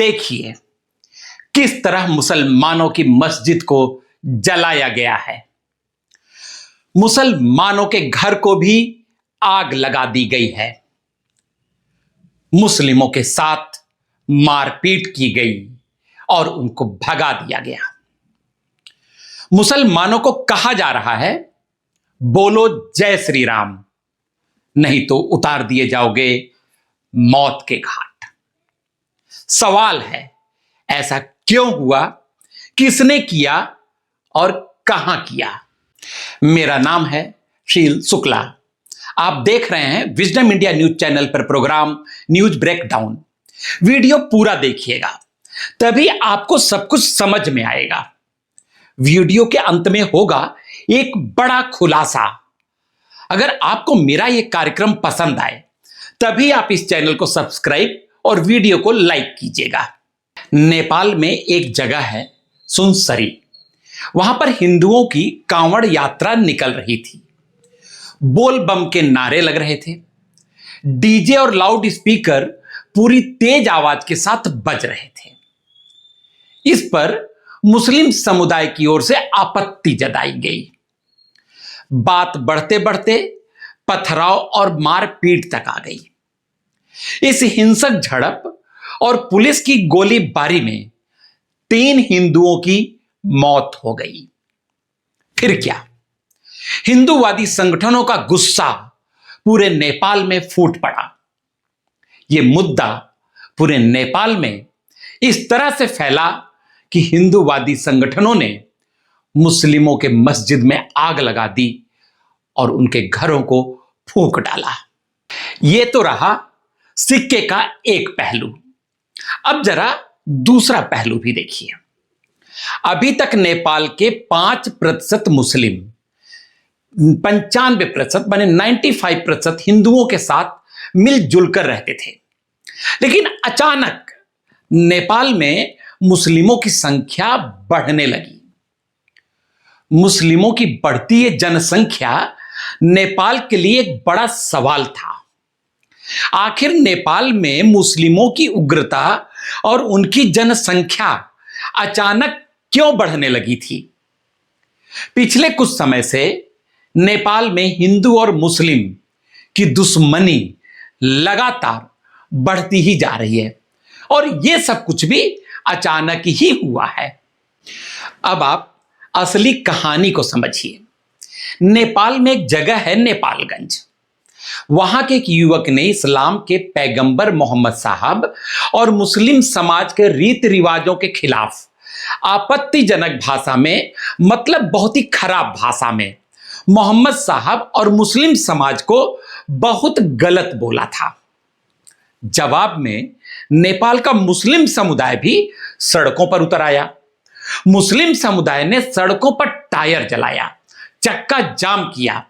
देखिए किस तरह मुसलमानों की मस्जिद को जलाया गया है। मुसलमानों के घर को भी आग लगा दी गई है। मुस्लिमों के साथ मारपीट की गई और उनको भगा दिया गया। मुसलमानों को कहा जा रहा है, बोलो जय श्री राम, नहीं तो उतार दिए जाओगे मौत के घाट। सवाल है, ऐसा क्यों हुआ, किसने किया और कहां किया? मेरा नाम है शील शुक्ला। आप देख रहे हैं विजडम इंडिया न्यूज चैनल पर प्रोग्राम न्यूज ब्रेकडाउन। वीडियो पूरा देखिएगा, तभी आपको सब कुछ समझ में आएगा। वीडियो के अंत में होगा एक बड़ा खुलासा। अगर आपको मेरा यह कार्यक्रम पसंद आए तभी आप इस चैनल को सब्सक्राइब और वीडियो को लाइक कीजिएगा। नेपाल में एक जगह है सुनसरी, वहां पर हिंदुओं की कांवड़ यात्रा निकल रही थी। बोल बम के नारे लग रहे थे। डीजे और लाउड स्पीकर पूरी तेज आवाज के साथ बज रहे थे। इस पर मुस्लिम समुदाय की ओर से आपत्ति जताई गई। बात बढ़ते बढ़ते पथराव और मारपीट तक आ गई। इस हिंसक झड़प और पुलिस की गोलीबारी में 3 हिंदुओं की मौत हो गई। फिर क्या, हिंदूवादी संगठनों का गुस्सा पूरे नेपाल में फूट पड़ा। यह मुद्दा पूरे नेपाल में इस तरह से फैला कि हिंदूवादी संगठनों ने मुस्लिमों के मस्जिद में आग लगा दी और उनके घरों को फूंक डाला। यह तो रहा सिक्के का एक पहलू। अब जरा दूसरा पहलू भी देखिए। अभी तक नेपाल के 5% मुस्लिम 95% माने 95% हिंदुओं के साथ मिलजुल कर रहते थे। लेकिन अचानक नेपाल में मुस्लिमों की संख्या बढ़ने लगी। मुस्लिमों की बढ़ती ये जनसंख्या नेपाल के लिए एक बड़ा सवाल था। आखिर नेपाल में मुस्लिमों की उग्रता और उनकी जनसंख्या अचानक क्यों बढ़ने लगी थी? पिछले कुछ समय से नेपाल में हिंदू और मुस्लिम की दुश्मनी लगातार बढ़ती ही जा रही है और यह सब कुछ भी अचानक ही हुआ है। अब आप असली कहानी को समझिए। नेपाल में एक जगह है नेपालगंज। वहां के एक युवक ने इस्लाम के पैगंबर मोहम्मद साहब और मुस्लिम समाज के रीति रिवाजों के खिलाफ आपत्तिजनक भाषा में, मतलब बहुत ही खराब भाषा में, मोहम्मद साहब और मुस्लिम समाज को बहुत गलत बोला था। जवाब में नेपाल का मुस्लिम समुदाय भी सड़कों पर उतर आया। मुस्लिम समुदाय ने सड़कों पर टायर जलाया, चक्का जाम किया।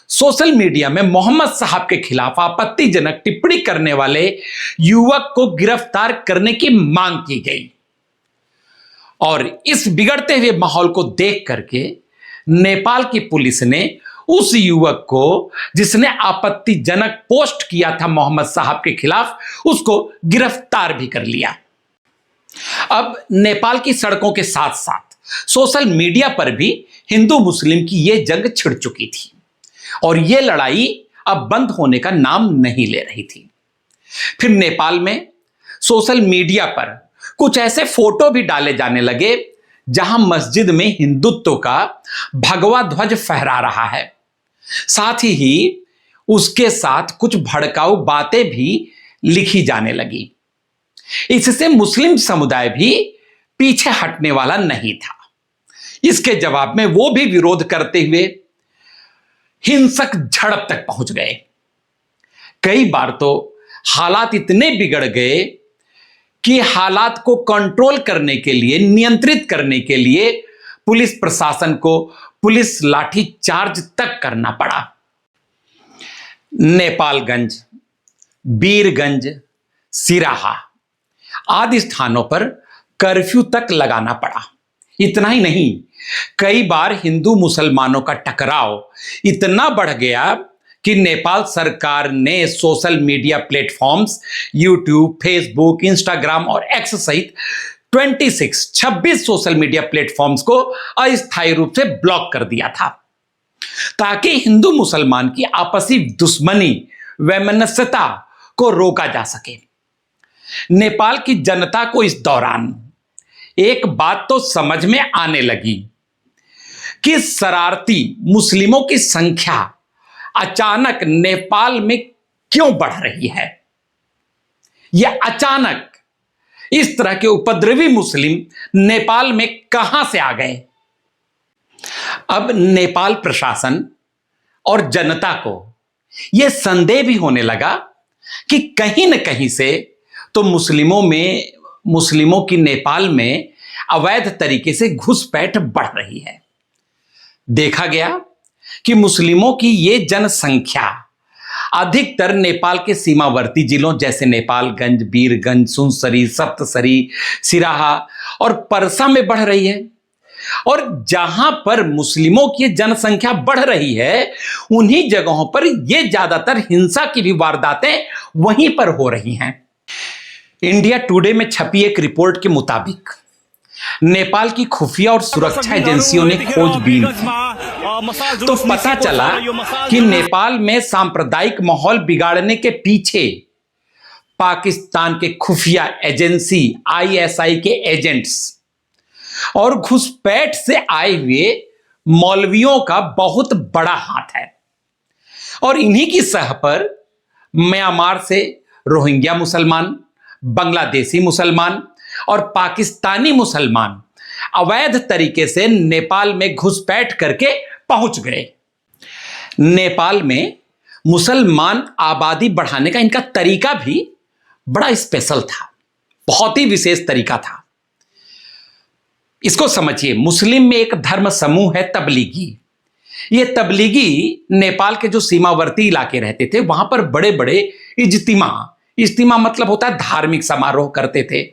सोशल मीडिया में मोहम्मद साहब के खिलाफ आपत्तिजनक टिप्पणी करने वाले युवक को गिरफ्तार करने की मांग की गई। और इस बिगड़ते हुए माहौल को देख करके नेपाल की पुलिस ने उस युवक को, जिसने आपत्तिजनक पोस्ट किया था मोहम्मद साहब के खिलाफ, उसको गिरफ्तार भी कर लिया। अब नेपाल की सड़कों के साथ साथ सोशल मीडिया पर भी हिंदू मुस्लिम की यह जंग छिड़ चुकी थी और यह लड़ाई अब बंद होने का नाम नहीं ले रही थी। फिर नेपाल में सोशल मीडिया पर कुछ ऐसे फोटो भी डाले जाने लगे जहां मस्जिद में हिंदुत्व का भगवा ध्वज फहरा रहा है। साथ ही उसके साथ कुछ भड़काऊ बातें भी लिखी जाने लगी। इससे मुस्लिम समुदाय भी पीछे हटने वाला नहीं था। इसके जवाब में वो भी विरोध करते हुए हिंसक झड़प तक पहुंच गए। कई बार तो हालात इतने बिगड़ गए कि हालात को कंट्रोल करने के लिए, नियंत्रित करने के लिए पुलिस प्रशासन को पुलिस लाठी चार्ज तक करना पड़ा। नेपालगंज, वीरगंज, सिराहा आदि स्थानों पर कर्फ्यू तक लगाना पड़ा। इतना ही नहीं, कई बार हिंदू मुसलमानों का टकराव इतना बढ़ गया कि नेपाल सरकार ने social media platforms YouTube, Facebook, Instagram और एक्स सहित 26 सोशल मीडिया प्लेटफॉर्म्स को अस्थायी रूप से ब्लॉक कर दिया था, ताकि हिंदू मुसलमान की आपसी दुश्मनी वैमनस्यता को रोका जा सके। नेपाल की जनता को इस दौरान एक बात तो समझ में आने लगी कि शरारती मुस्लिमों की संख्या अचानक नेपाल में क्यों बढ़ रही है। यह अचानक इस तरह के उपद्रवी मुस्लिम नेपाल में कहां से आ गए। अब नेपाल प्रशासन और जनता को यह संदेह भी होने लगा कि कहीं न कहीं से तो मुस्लिमों की नेपाल में अवैध तरीके से घुसपैठ बढ़ रही है। देखा गया कि मुस्लिमों की यह जनसंख्या अधिकतर नेपाल के सीमावर्ती जिलों जैसे नेपालगंज, वीरगंज, सुनसरी, सप्तसरी, सिराहा और परसा में बढ़ रही है। और जहां पर मुस्लिमों की जनसंख्या बढ़ रही है, उन्हीं जगहों पर यह ज्यादातर हिंसा की भी वारदातें वहीं पर हो रही हैं। इंडिया टुडे में छपी एक रिपोर्ट के मुताबिक नेपाल की खुफिया और सुरक्षा एजेंसियों ने खोजबीन की तो पता चला कि नेपाल में सांप्रदायिक माहौल बिगाड़ने के पीछे पाकिस्तान के खुफिया एजेंसी आईएसआई के एजेंट्स और घुसपैठ से आए हुए मौलवियों का बहुत बड़ा हाथ है। और इन्हीं की सह पर म्यांमार से रोहिंग्या मुसलमान, बांग्लादेशी मुसलमान और पाकिस्तानी मुसलमान अवैध तरीके से नेपाल में घुसपैठ करके पहुंच गए। नेपाल में मुसलमान आबादी बढ़ाने का इनका तरीका भी बड़ा स्पेशल था, बहुत ही विशेष तरीका था। इसको समझिए, मुस्लिम में एक धर्म समूह है तबलीगी। ये तबलीगी नेपाल के जो सीमावर्ती इलाके रहते थे वहां पर बड़े बड़े इज्तिमा मतलब होता है धार्मिक समारोह करते थे।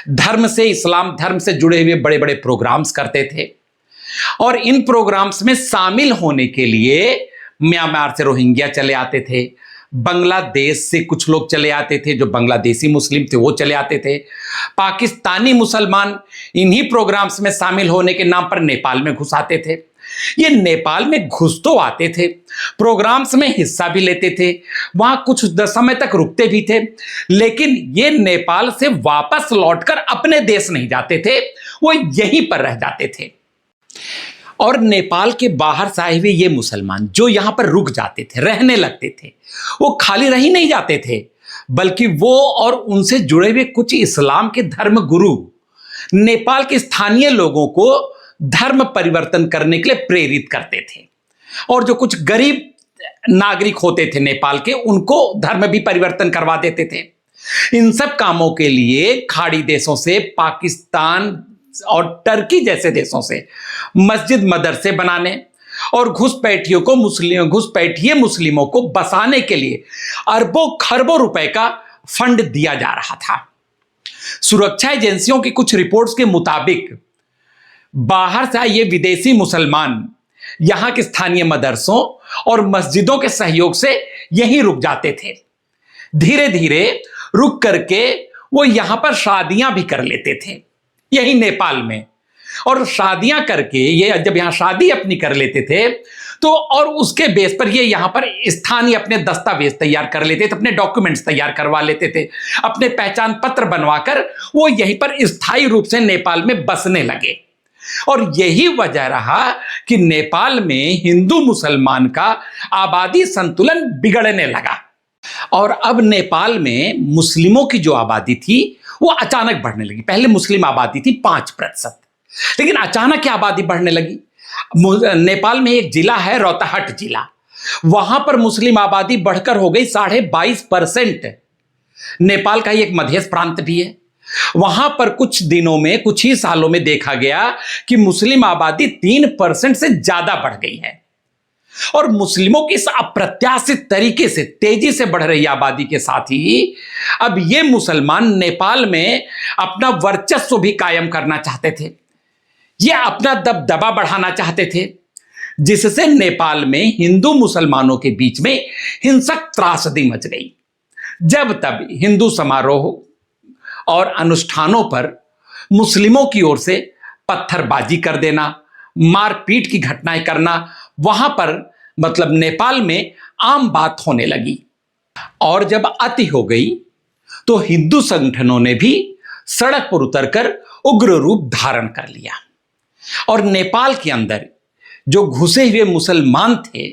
धर्म से, इस्लाम धर्म से जुड़े हुए बड़े बड़े प्रोग्राम्स करते थे। और इन प्रोग्राम्स में शामिल होने के लिए म्यांमार से रोहिंग्या चले आते थे, बांग्लादेश से कुछ लोग चले आते थे, जो बांग्लादेशी मुस्लिम थे वो चले आते थे। पाकिस्तानी मुसलमान इन्हीं प्रोग्राम्स में शामिल होने के नाम पर नेपाल में घुस आते थे। ये नेपाल में घुस तो आते थे, प्रोग्राम्स में हिस्सा भी लेते थे, वहां कुछ समय तक रुकते भी थे, लेकिन ये नेपाल से वापस लौटकर अपने देश नहीं जाते थे, वो यहीं पर रह जाते थे। और नेपाल के बाहर से आए हुए ये मुसलमान जो यहां पर रुक जाते थे, रहने लगते थे, वो खाली रह ही नहीं जाते थे, बल्कि वो और उनसे जुड़े हुए कुछ इस्लाम के धर्म गुरु नेपाल के स्थानीय लोगों को धर्म परिवर्तन करने के लिए प्रेरित करते थे। और जो कुछ गरीब नागरिक होते थे नेपाल के, उनको धर्म भी परिवर्तन करवा देते थे। इन सब कामों के लिए खाड़ी देशों से, पाकिस्तान और टर्की जैसे देशों से मस्जिद मदरसे बनाने और घुसपैठिए मुस्लिमों को बसाने के लिए अरबों खरबों रुपए का फंड दिया जा रहा था। सुरक्षा एजेंसियों की कुछ रिपोर्ट्स के मुताबिक बाहर से आए ये विदेशी मुसलमान यहां के स्थानीय मदरसों और मस्जिदों के सहयोग से यहीं रुक जाते थे। धीरे धीरे रुक करके वो यहां पर शादियां भी कर लेते थे, यही नेपाल में। और शादियां करके ये जब यहां शादी अपनी कर लेते थे तो और उसके बेस पर ये यहां पर स्थानीय अपने दस्तावेज तैयार कर लेते थे, अपने डॉक्यूमेंट्स तैयार करवा लेते थे, अपने पहचान पत्र बनवाकर वो यहीं पर स्थायी रूप से नेपाल में बसने लगे। और यही वजह रहा कि नेपाल में हिंदू मुसलमान का आबादी संतुलन बिगड़ने लगा। और अब नेपाल में मुस्लिमों की जो आबादी थी वो अचानक बढ़ने लगी। पहले मुस्लिम आबादी थी 5%, लेकिन अचानक क्या आबादी बढ़ने लगी। नेपाल में एक जिला है रोहतहट जिला, वहां पर मुस्लिम आबादी बढ़कर हो गई 22.5%। नेपाल का ही एक मध्य प्रांत भी है, वहां पर कुछ दिनों में, कुछ ही सालों में देखा गया कि मुस्लिम आबादी 3% से ज्यादा बढ़ गई है। और मुस्लिमों की इस अप्रत्याशित तरीके से तेजी से बढ़ रही आबादी के साथ ही अब ये मुसलमान नेपाल में अपना वर्चस्व भी कायम करना चाहते थे, ये अपना दबदबा बढ़ाना चाहते थे। जिससे नेपाल में हिंदू मुसलमानों के बीच में हिंसक त्रासदी मच गई। जब तब हिंदू समारोह और अनुष्ठानों पर मुस्लिमों की ओर से पत्थरबाजी कर देना, मारपीट की घटनाएं करना वहां पर मतलब नेपाल में आम बात होने लगी। और जब अति हो गई तो हिंदू संगठनों ने भी सड़क पर उतरकर उग्र रूप धारण कर लिया और नेपाल के अंदर जो घुसे हुए मुसलमान थे,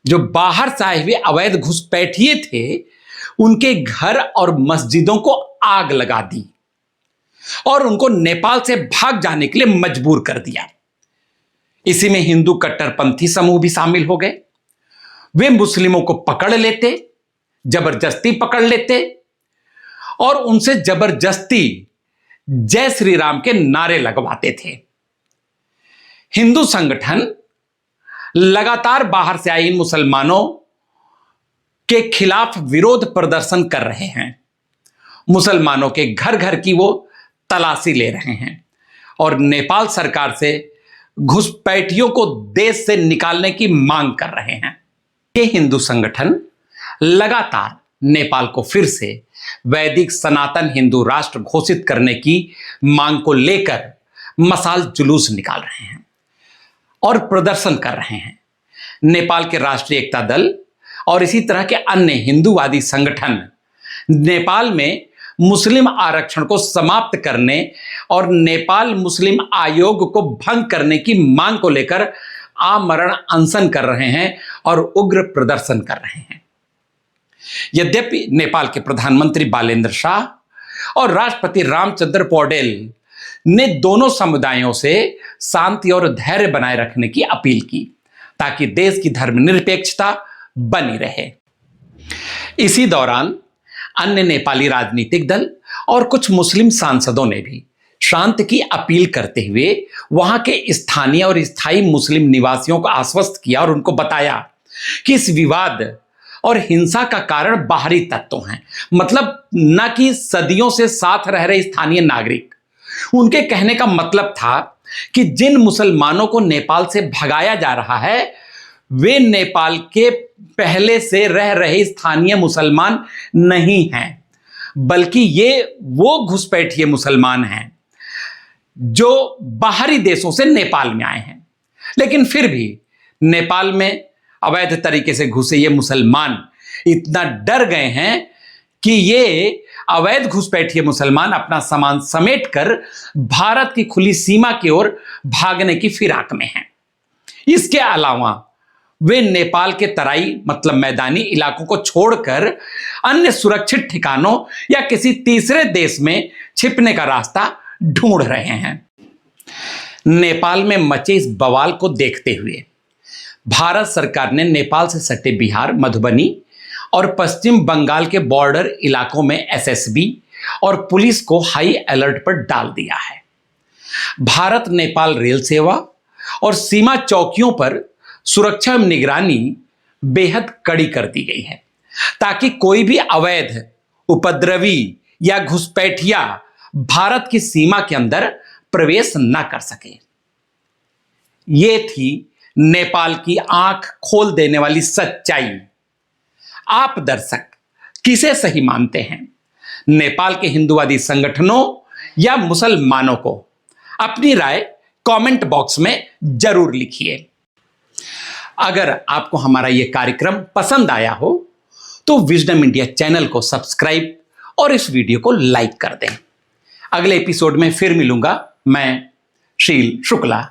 जो बाहर से आए हुए अवैध घुसपैठिए थे, उनके घर और मस्जिदों को आग लगा दी और उनको नेपाल से भाग जाने के लिए मजबूर कर दिया। इसी में हिंदू कट्टरपंथी समूह भी शामिल हो गए। वे मुस्लिमों को पकड़ लेते, जबरदस्ती पकड़ लेते और उनसे जबरदस्ती जय श्री राम के नारे लगवाते थे। हिंदू संगठन लगातार बाहर से आए इन मुसलमानों के खिलाफ विरोध प्रदर्शन कर रहे हैं। मुसलमानों के घर घर की वो तलाशी ले रहे हैं और नेपाल सरकार से घुसपैठियों को देश से निकालने की मांग कर रहे हैं। ये हिंदू संगठन लगातार नेपाल को फिर से वैदिक सनातन हिंदू राष्ट्र घोषित करने की मांग को लेकर मशाल जुलूस निकाल रहे हैं और प्रदर्शन कर रहे हैं। नेपाल के राष्ट्रीय एकता दल और इसी तरह के अन्य हिंदूवादी संगठन नेपाल में मुस्लिम आरक्षण को समाप्त करने और नेपाल मुस्लिम आयोग को भंग करने की मांग को लेकर आमरण अनशन कर रहे हैं और उग्र प्रदर्शन कर रहे हैं। यद्यपि नेपाल के प्रधानमंत्री बालेन्द्र शाह और राष्ट्रपति रामचंद्र पौडेल ने दोनों समुदायों से शांति और धैर्य बनाए रखने की अपील की ताकि देश की धर्मनिरपेक्षता बनी रहे। इसी दौरान अन्य नेपाली राजनीतिक दल और कुछ मुस्लिम सांसदों ने भी शांति की अपील करते हुए वहां के स्थानीय और स्थायी मुस्लिम निवासियों को आश्वस्त किया और उनको बताया कि इस विवाद और हिंसा का कारण बाहरी तत्व हैं, मतलब न कि सदियों से साथ रह रहे स्थानीय नागरिक। उनके कहने का मतलब था कि जिन मुसलमानों को नेपाल से भगाया जा रहा है वे नेपाल के पहले से रह रहे स्थानीय मुसलमान नहीं हैं, बल्कि ये वो घुसपैठिए मुसलमान हैं जो बाहरी देशों से नेपाल में आए हैं। लेकिन फिर भी नेपाल में अवैध तरीके से घुसे ये मुसलमान इतना डर गए हैं कि ये अवैध घुसपैठिए मुसलमान अपना सामान समेटकर भारत की खुली सीमा की ओर भागने की फिराक में हैं। इसके अलावा वे नेपाल के तराई मतलब मैदानी इलाकों को छोड़कर अन्य सुरक्षित ठिकानों या किसी तीसरे देश में छिपने का रास्ता ढूंढ रहे हैं। नेपाल में मचे इस बवाल को देखते हुए भारत सरकार ने नेपाल से सटे बिहार, मधुबनी और पश्चिम बंगाल के बॉर्डर इलाकों में एसएसबी और पुलिस को हाई अलर्ट पर डाल दिया है। भारत नेपाल रेल सेवा और सीमा चौकियों पर सुरक्षा एवं निगरानी बेहद कड़ी कर दी गई है ताकि कोई भी अवैध, उपद्रवी या घुसपैठिया भारत की सीमा के अंदर प्रवेश न कर सके। ये थी नेपाल की आंख खोल देने वाली सच्चाई। आप दर्शक किसे सही मानते हैं, नेपाल के हिंदूवादी संगठनों या मुसलमानों को? अपनी राय कमेंट बॉक्स में जरूर लिखिए। अगर आपको हमारा यह कार्यक्रम पसंद आया हो तो विजडम इंडिया चैनल को सब्सक्राइब और इस वीडियो को लाइक कर दें। अगले एपिसोड में फिर मिलूंगा मैं शील शुक्ला।